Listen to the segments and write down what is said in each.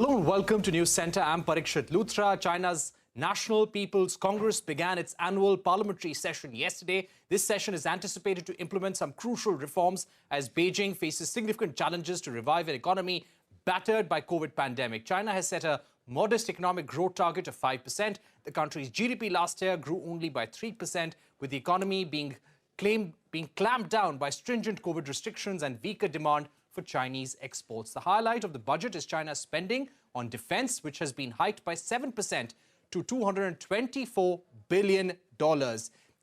Hello and welcome to Newscentre. I'm Parikshit Luthra. China's National People's Congress began its annual parliamentary session yesterday. This session is anticipated to implement some crucial reforms as Beijing faces significant challenges to revive an economy battered by COVID pandemic. China has set a modest economic growth target of 5%. The country's GDP last year grew only by 3%, with the economy being clamped down by stringent COVID restrictions and weaker demand for Chinese exports. The highlight of the budget is China's spending on defense, which has been hiked by 7% to $224 billion.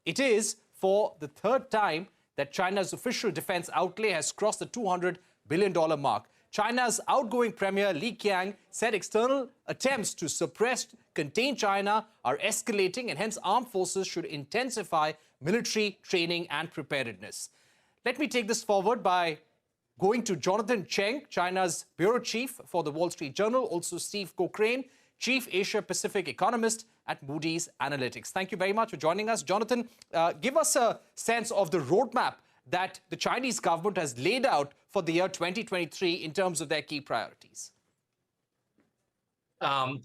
It is for the third time that China's official defense outlay has crossed the $200 billion mark. China's outgoing premier Li Qiang said external attempts to suppress, contain China are escalating, and hence armed forces should intensify military training and preparedness. Let me take this forward by going to Jonathan Cheng, China's bureau chief for the Wall Street Journal, also Steve Cochrane, chief Asia-Pacific economist at Moody's Analytics. Thank you very much for joining us. Jonathan, give us a sense of the roadmap that the Chinese government has laid out for the year 2023 in terms of their key priorities.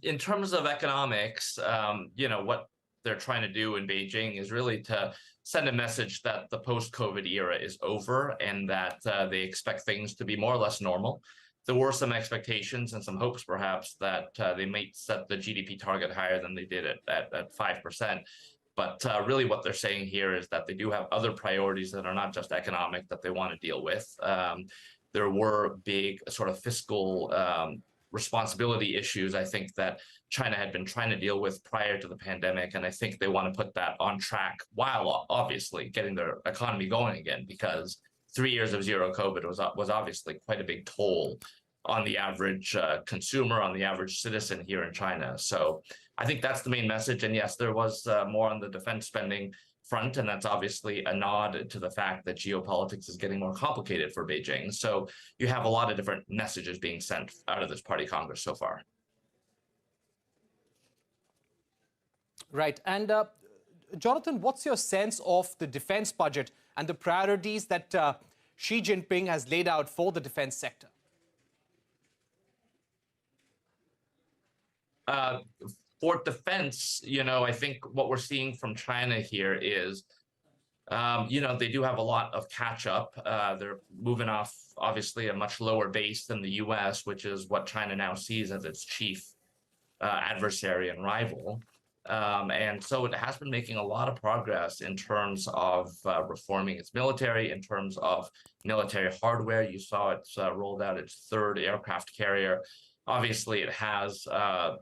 In terms of economics, what they're trying to do in Beijing is really to send a message that the post-COVID era is over and that they expect things to be more or less normal. There were some expectations and some hopes, perhaps, that they might set the GDP target higher than they did at 5%. But really what they're saying here is that they do have other priorities that are not just economic that they want to deal with. There were big sort of fiscal responsibility issues, I think, that China had been trying to deal with prior to the pandemic. And I think they want to put that on track while obviously getting their economy going again, because 3 years of zero COVID was obviously quite a big toll on the average consumer, on the average citizen here in China. So I think that's the main message. And yes, there was more on the defense spending front, and that's obviously a nod to the fact that geopolitics is getting more complicated for Beijing. So you have a lot of different messages being sent out of this party Congress so far. Right. And Jonathan, what's your sense of the defense budget and the priorities that Xi Jinping has laid out for the defense sector? For defense, I think what we're seeing from China here is, they do have a lot of catch up. They're moving off, obviously, a much lower base than the U.S., which is what China now sees as its chief adversary and rival. And so it has been making a lot of progress in terms of reforming its military, in terms of military hardware. You saw it rolled out its third aircraft carrier. Obviously, it has, an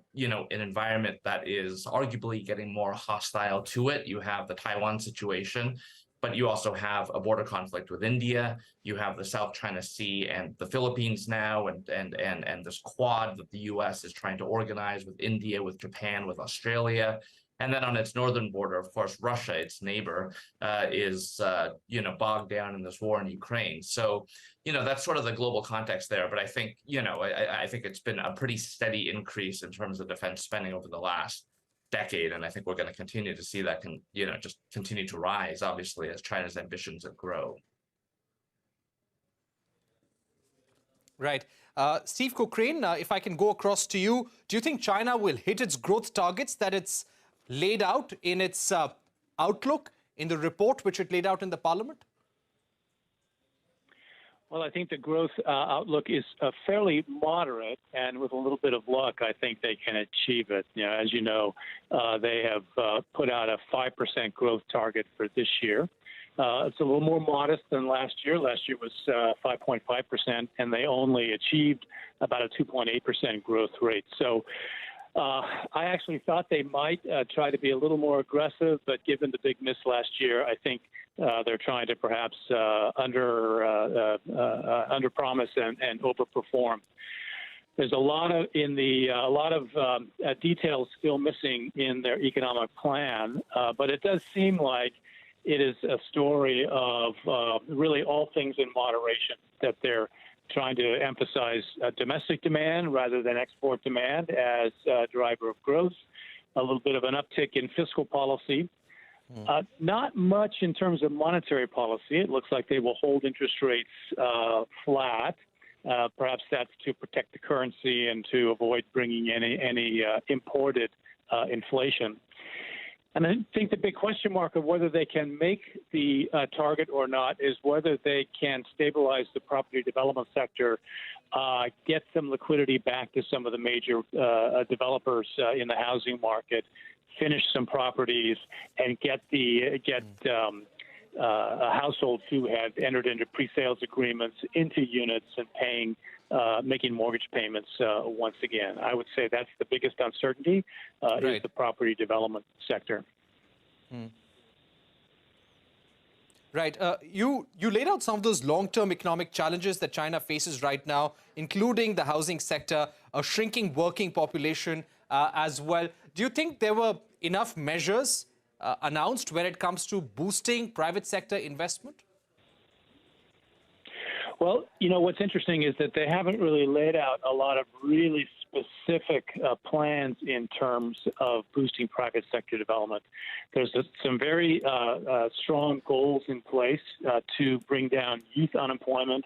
environment that is arguably getting more hostile to it. You have the Taiwan situation, but you also have a border conflict with India. You have the South China Sea and the Philippines now, and this quad that the U.S. is trying to organize with India, with Japan, with Australia. And then on its northern border, of course, Russia, its neighbor, is, bogged down in this war in Ukraine. So, that's sort of the global context there. But I think, I think it's been a pretty steady increase in terms of defense spending over the last decade. And I think we're going to continue to see that just continue to rise, obviously, as China's ambitions grow. Right. Steve Cochrane, if I can go across to you, do you think China will hit its growth targets that it's laid out in its outlook in the report which it laid out in the parliament? Well, I think the growth outlook is fairly moderate, and with a little bit of luck, I think they can achieve it. As you know, they have put out a 5% growth target for this year. It's a little more modest than last year. Last year was 5.5%, and they only achieved about a 2.8% growth rate. So I actually thought they might try to be a little more aggressive, but given the big miss last year, I think they're trying to perhaps under promise and overperform. There's a lot of details still missing in their economic plan, but it does seem like it is a story of really all things in moderation, that they're trying to emphasize domestic demand rather than export demand as a driver of growth, a little bit of an uptick in fiscal policy. Not much in terms of monetary policy. It looks like they will hold interest rates flat. Perhaps that's to protect the currency and to avoid bringing any imported inflation. And I think the big question mark of whether they can make the target or not is whether they can stabilize the property development sector, get some liquidity back to some of the major developers in the housing market, finish some properties, and get households who have entered into pre-sales agreements into units and making mortgage payments once again. I would say that's the biggest uncertainty is the property development sector. Right. You laid out some of those long-term economic challenges that China faces right now, including the housing sector, a shrinking working population as well. Do you think there were enough measures announced when it comes to boosting private sector investment? Well, what's interesting is that they haven't really laid out a lot of really specific plans in terms of boosting private sector development. There's some very strong goals in place to bring down youth unemployment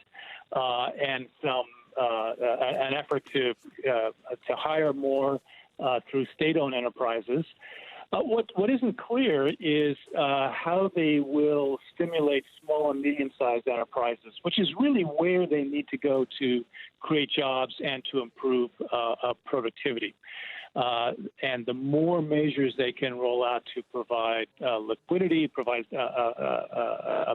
and an effort to hire more through state-owned enterprises. What isn't clear is how they will stimulate small and medium-sized enterprises, which is really where they need to go to create jobs and to improve productivity. And the more measures they can roll out to provide liquidity, provide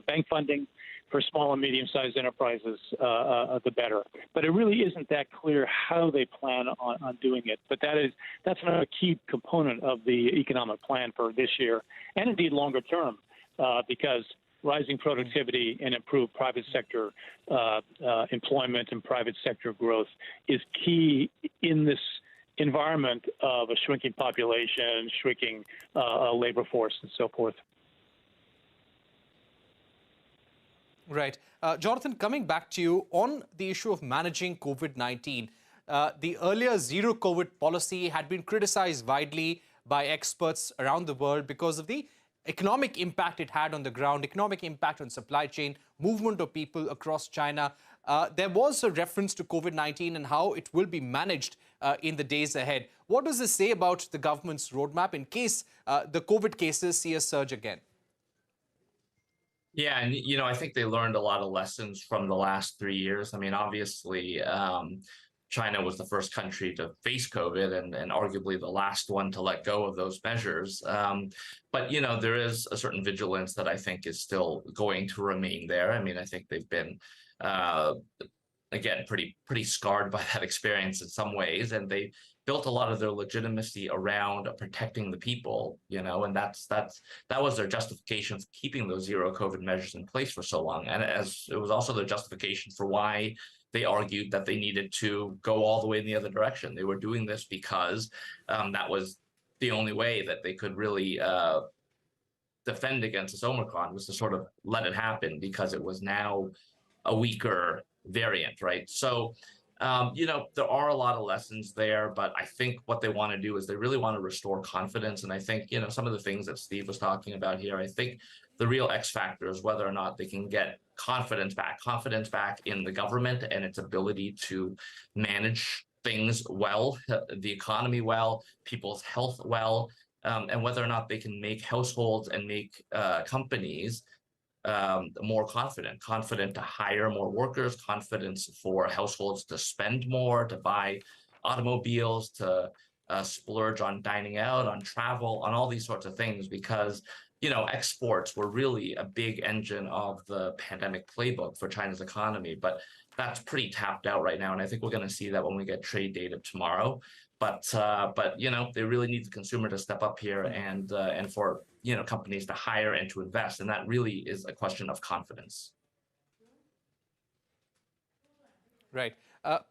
bank funding for small and medium-sized enterprises, the better. But it really isn't that clear how they plan on doing it. But that's another key component of the economic plan for this year and indeed longer term, because rising productivity and improved private sector employment and private sector growth is key in this environment of a shrinking population, shrinking labor force, and so forth. Right. Jonathan, coming back to you on the issue of managing COVID-19, the earlier zero COVID policy had been criticized widely by experts around the world because of the economic impact it had on the ground, economic impact on supply chain, movement of people across China. There was a reference to COVID-19 and how it will be managed in the days ahead. What does this say about the government's roadmap in case the COVID cases see a surge again? Yeah, and I think they learned a lot of lessons from the last 3 years. I mean, obviously, China was the first country to face COVID and arguably the last one to let go of those measures. But there is a certain vigilance that I think is still going to remain there. I mean, I think they've been again pretty scarred by that experience in some ways, and they built a lot of their legitimacy around protecting the people, and that was their justification for keeping those zero COVID measures in place for so long. And as it was also their justification for why they argued that they needed to go all the way in the other direction. They were doing this because that was the only way that they could really defend against this Omicron, was to sort of let it happen because it was now a weaker variant, right? So there are a lot of lessons there, but I think what they want to do is they really want to restore confidence. And I think, some of the things that Steve was talking about here, I think the real X factor is whether or not they can get confidence back in the government and its ability to manage things well, the economy well, people's health well, and whether or not they can make households and make companies more confident to hire more workers, confidence for households to spend more, to buy automobiles, to splurge on dining out, on travel, on all these sorts of things, because exports were really a big engine of the pandemic playbook for China's economy, but that's pretty tapped out right now, and I think we're going to see that when we get trade data tomorrow. But they really need the consumer to step up here and for companies to hire and to invest, and that really is a question of confidence. Right.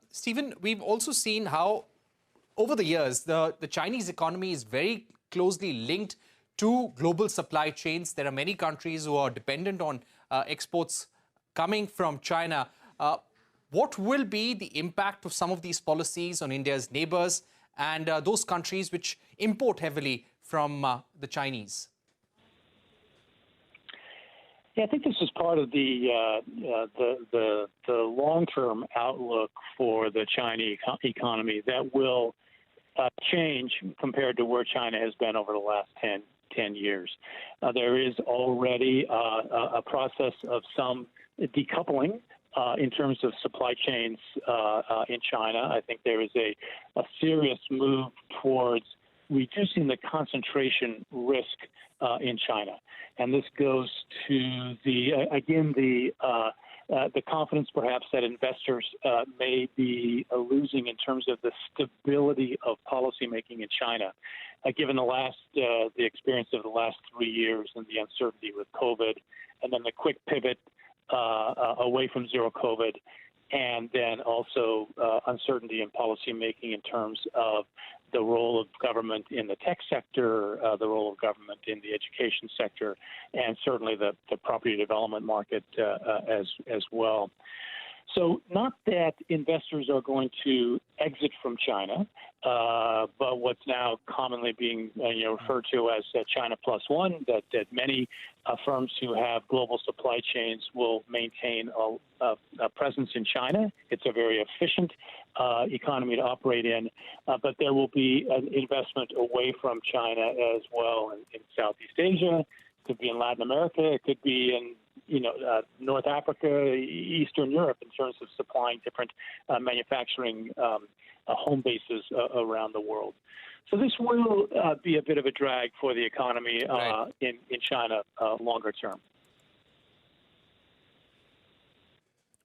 Stephen, we've also seen how over the years the Chinese economy is very closely linked to global supply chains. There are many countries who are dependent on exports coming from China. What will be the impact of some of these policies on India's neighbors and those countries which import heavily from the Chinese? Yeah, I think this is part of the long-term outlook for the Chinese economy that will change compared to where China has been over the last 10 years. There is already a process of some decoupling in terms of supply chains in China. I think there is a serious move towards reducing the concentration risk in China. And this goes to the confidence perhaps that investors may be losing in terms of the stability of policymaking in China, given the experience of the last 3 years and the uncertainty with COVID, and then the quick pivot away from zero COVID, and then also uncertainty in policymaking in terms of the role of government in the tech sector, the role of government in the education sector, and certainly the property development market as well. So not that investors are going to exit from China, but what's now commonly being referred to as China Plus One, that many firms who have global supply chains will maintain a presence in China. It's a very efficient economy to operate in, but there will be an investment away from China as well in Southeast Asia. It could be in Latin America. It could be in North Africa, Eastern Europe, in terms of supplying different manufacturing home bases around the world. So this will be a bit of a drag for the economy in China longer term.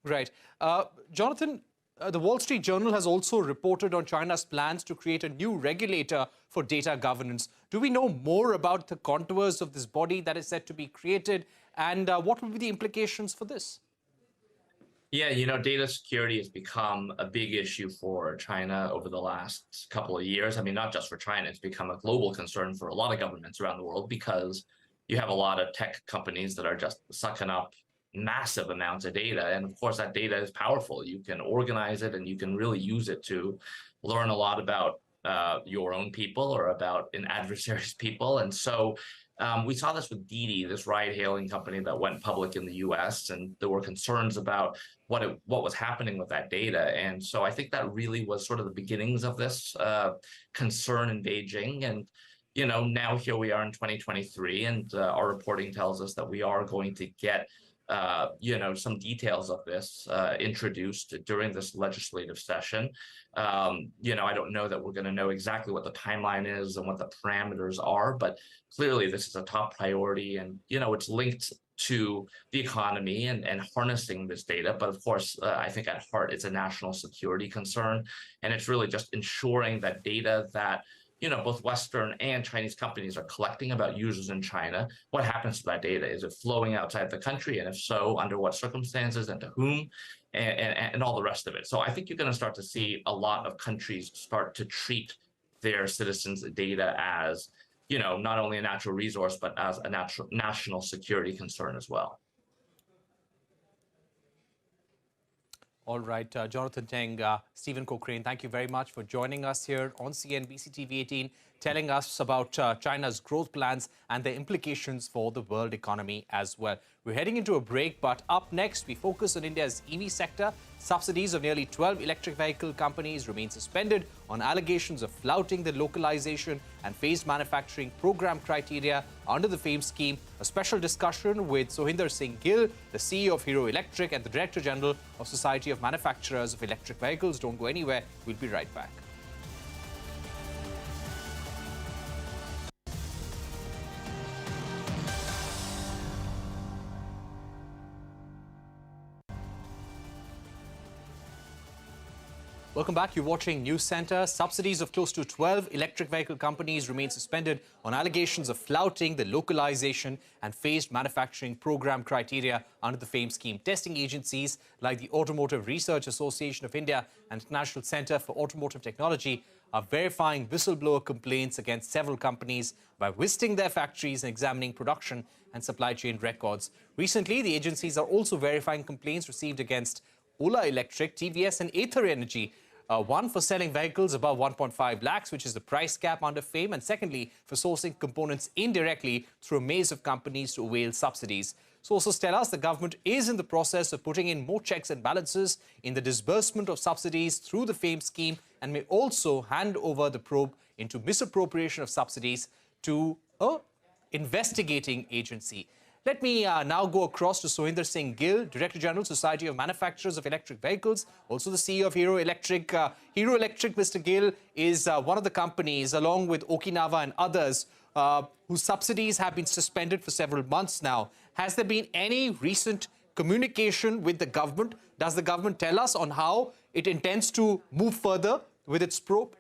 Right. Jonathan, the Wall Street Journal has also reported on China's plans to create a new regulator for data governance. Do we know more about the contours of this body that is set to be created, and what will be the implications for this? Yeah, data security has become a big issue for China over the last couple of years. I mean, not just for China, it's become a global concern for a lot of governments around the world, because you have a lot of tech companies that are just sucking up massive amounts of data. And of course, that data is powerful. You can organize it and you can really use it to learn a lot about your own people or about an adversary's people. And so we saw this with Didi, this ride-hailing company that went public in the US, and there were concerns about what was happening with that data. And so I think that really was sort of the beginnings of this concern in Beijing. And now here we are in 2023, and our reporting tells us that we are going to get some details of this introduced during this legislative session. I don't know that we're going to know exactly what the timeline is and what the parameters are, but clearly this is a top priority, and it's linked to the economy and harnessing this data. But of course, I think at heart it's a national security concern, and it's really just ensuring that data that both Western and Chinese companies are collecting about users in China, what happens to that data? Is it flowing outside the country? And if so, under what circumstances and to whom, and all the rest of it. So I think you're going to start to see a lot of countries start to treat their citizens' data as, not only a natural resource, but as a national security concern as well. All right, Jonathan Cheng, Stephen Cochrane, thank you very much for joining us here on CNBC-TV18, telling us about China's growth plans and their implications for the world economy as well. We're heading into a break, but up next, we focus on India's EV sector. Subsidies of nearly 12 electric vehicle companies remain suspended on allegations of flouting the localization and phased manufacturing program criteria under the FAME scheme. A special discussion with Sohinder Singh Gill, the CEO of Hero Electric and the Director General of Society of Manufacturers of Electric Vehicles. Don't go anywhere. We'll be right back. Welcome back. You're watching Newscentre. Subsidies of close to 12 electric vehicle companies remain suspended on allegations of flouting the localization and phased manufacturing program criteria under the FAME scheme. Testing agencies like the Automotive Research Association of India and International Centre for Automotive Technology are verifying whistleblower complaints against several companies by visiting their factories and examining production and supply chain records. Recently, the agencies are also verifying complaints received against Ola Electric, TVS and Ather Energy. One, for selling vehicles above 1.5 lakhs, which is the price cap under FAME, and secondly, for sourcing components indirectly through a maze of companies to avail subsidies. Sources tell us the government is in the process of putting in more checks and balances in the disbursement of subsidies through the FAME scheme and may also hand over the probe into misappropriation of subsidies to a investigating agency. Let me now go across to Sohinder Singh Gill, Director General, Society of Manufacturers of Electric Vehicles, also the CEO of Hero Electric. Hero Electric, Mr. Gill, is one of the companies, along with Okinawa and others, whose subsidies have been suspended for several months now. Has there been any recent communication with the government? Does the government tell us on how it intends to move further with its probe?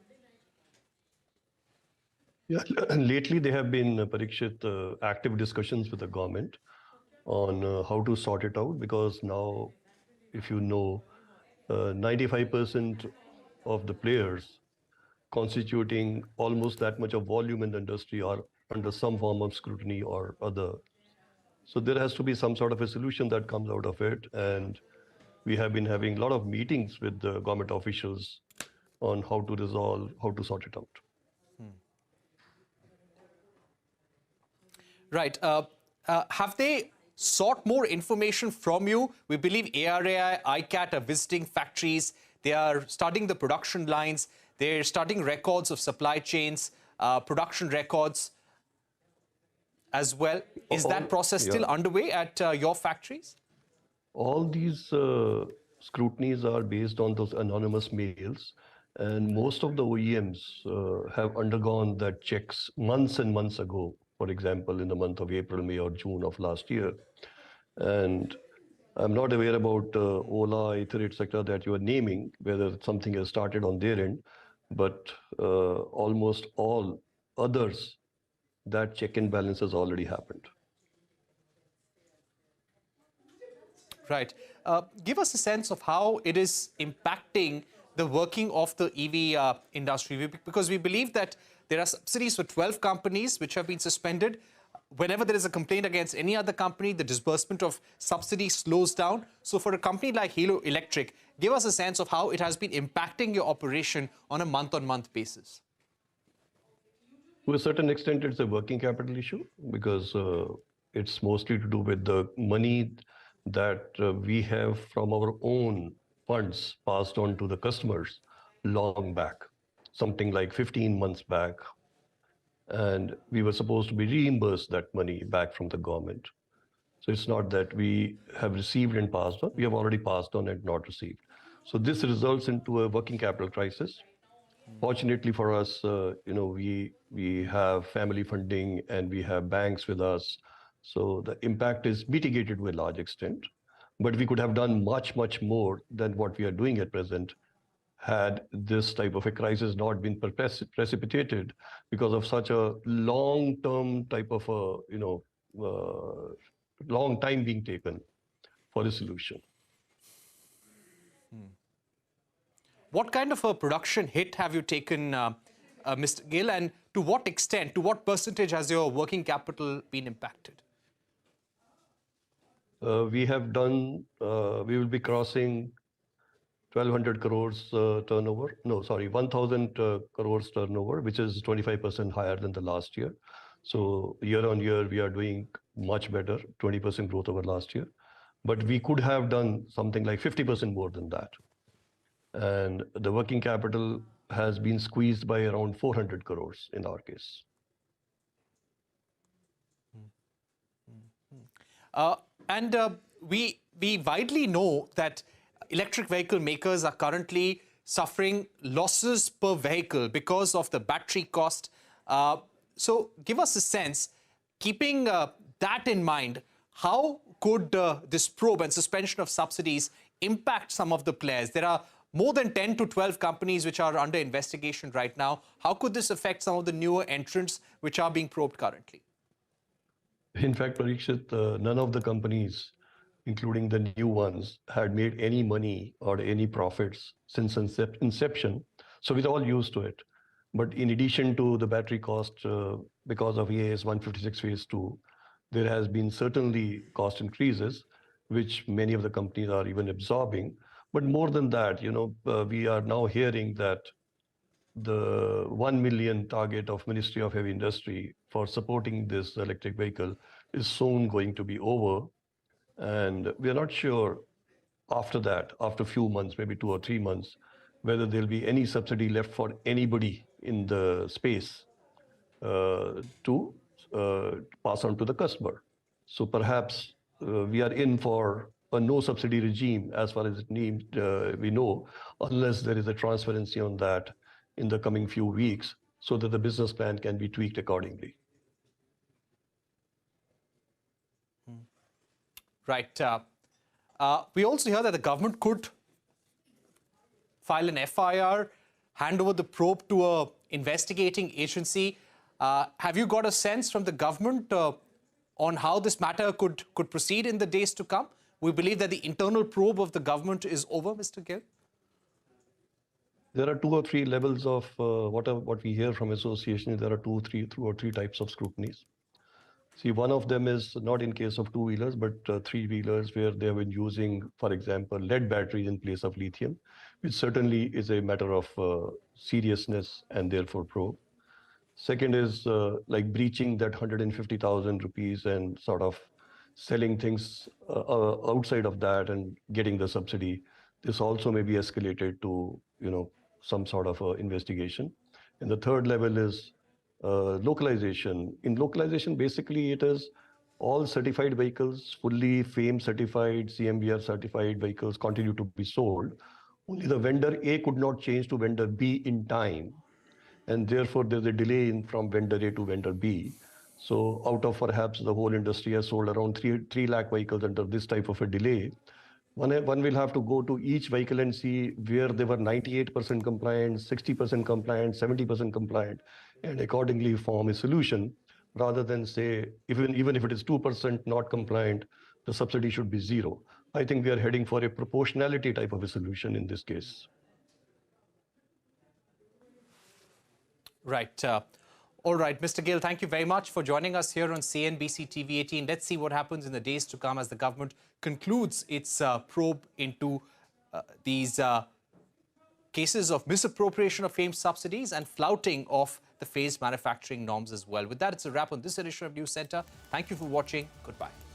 Yeah, lately there have been, Parikshit, active discussions with the government on how to sort it out, because now, if you know, 95% of the players constituting almost that much of volume in the industry are under some form of scrutiny or other. So there has to be some sort of a solution that comes out of it. And we have been having a lot of meetings with the government officials on how to resolve, how to sort it out. Right. Have they sought more information from you? We believe ARAI, ICAT are visiting factories. They are studying the production lines. They're studying records of supply chains, production records as well. Is that process still underway at your factories? All these scrutinies are based on those anonymous mails. And most of the OEMs have undergone that checks months and months ago. For example, in the month of April, May, or June of last year. And I'm not aware about Ola, Ether, etc., that you are naming, whether something has started on their end, but almost all others, that check and balance has already happened. Right. Give us a sense of how it is impacting the working of the EV industry, because we believe that there are subsidies for 12 companies which have been suspended. Whenever there is a complaint against any other company, the disbursement of subsidies slows down. So for a company like Hero Electric, give us a sense of how it has been impacting your operation on a month-on-month basis. To a certain extent, it's a working capital issue, because it's mostly to do with the money that we have from our own funds passed on to the customers long back, something like 15 months back. And we were supposed to be reimbursed that money back from the government. So it's not that we have received and passed on, we have already passed on and not received. So this results into a working capital crisis. Fortunately for us, we have family funding and we have banks with us. So the impact is mitigated to a large extent. But we could have done much, much more than what we are doing at present had this type of a crisis not been precipitated because of such a long-term type of long time being taken for the solution. What kind of a production hit have you taken, Mr. Gill, and to what extent, to what percentage has your working capital been impacted? We have done, we will be crossing 1,200 crores turnover. No, sorry, 1,000 crores turnover, which is 25% higher than the last year. So year on year, we are doing much better, 20% growth over last year. But we could have done something like 50% more than that. And the working capital has been squeezed by around 400 crores in our case. We widely know that electric vehicle makers are currently suffering losses per vehicle because of the battery cost. So give us a sense, keeping that in mind, how could this probe and suspension of subsidies impact some of the players? There are more than 10 to 12 companies which are under investigation right now. How could this affect some of the newer entrants which are being probed currently? In fact, Parikshit, none of the companies, including the new ones, had made any money or any profits since inception. So we're all used to it. But in addition to the battery cost, because of EAS 156 phase 2, there has been certainly cost increases, which many of the companies are even absorbing. But more than that, we are now hearing that the 1 million target of Ministry of Heavy Industry for supporting this electric vehicle is soon going to be over. And we are not sure after that, after a few months, maybe 2 or 3 months, whether there'll be any subsidy left for anybody in the space to pass on to the customer. So perhaps we are in for a no subsidy regime as far as it needs, we know, unless there is a transparency on that in the coming few weeks so that the business plan can be tweaked accordingly. Right. We also hear that the government could file an FIR, hand over the probe to a investigating agency. Have you got a sense from the government on how this matter could proceed in the days to come? We believe that the internal probe of the government is over, Mr. Gill. There are 2 or 3 levels of what we hear from associations. There are 2 or 3 types of scrutinies. See, one of them is not in case of 2-wheelers, but 3-wheelers where they have been using, for example, lead batteries in place of lithium, which certainly is a matter of seriousness and therefore probe. Second is like breaching that 150,000 rupees and sort of selling things outside of that and getting the subsidy. This also may be escalated to, some sort of investigation. And the third level is localization. In localization, basically it is all certified vehicles, fully FAME certified, CMVR certified vehicles continue to be sold. Only the vendor A could not change to vendor B in time. And therefore there's a delay from vendor A to vendor B. So out of perhaps the whole industry has sold around 3 lakh vehicles under this type of a delay. One will have to go to each vehicle and see where they were 98% compliant, 60% compliant, 70% compliant, and accordingly form a solution rather than say, even if it is 2% not compliant, the subsidy should be 0. I think we are heading for a proportionality type of a solution in this case. Right. All right, Mr. Gill, thank you very much for joining us here on CNBC TV18. Let's see what happens in the days to come as the government concludes its probe into these cases of misappropriation of FAME subsidies and flouting of the phased manufacturing norms as well. With that, it's a wrap on this edition of Newscentre. Thank you for watching. Goodbye.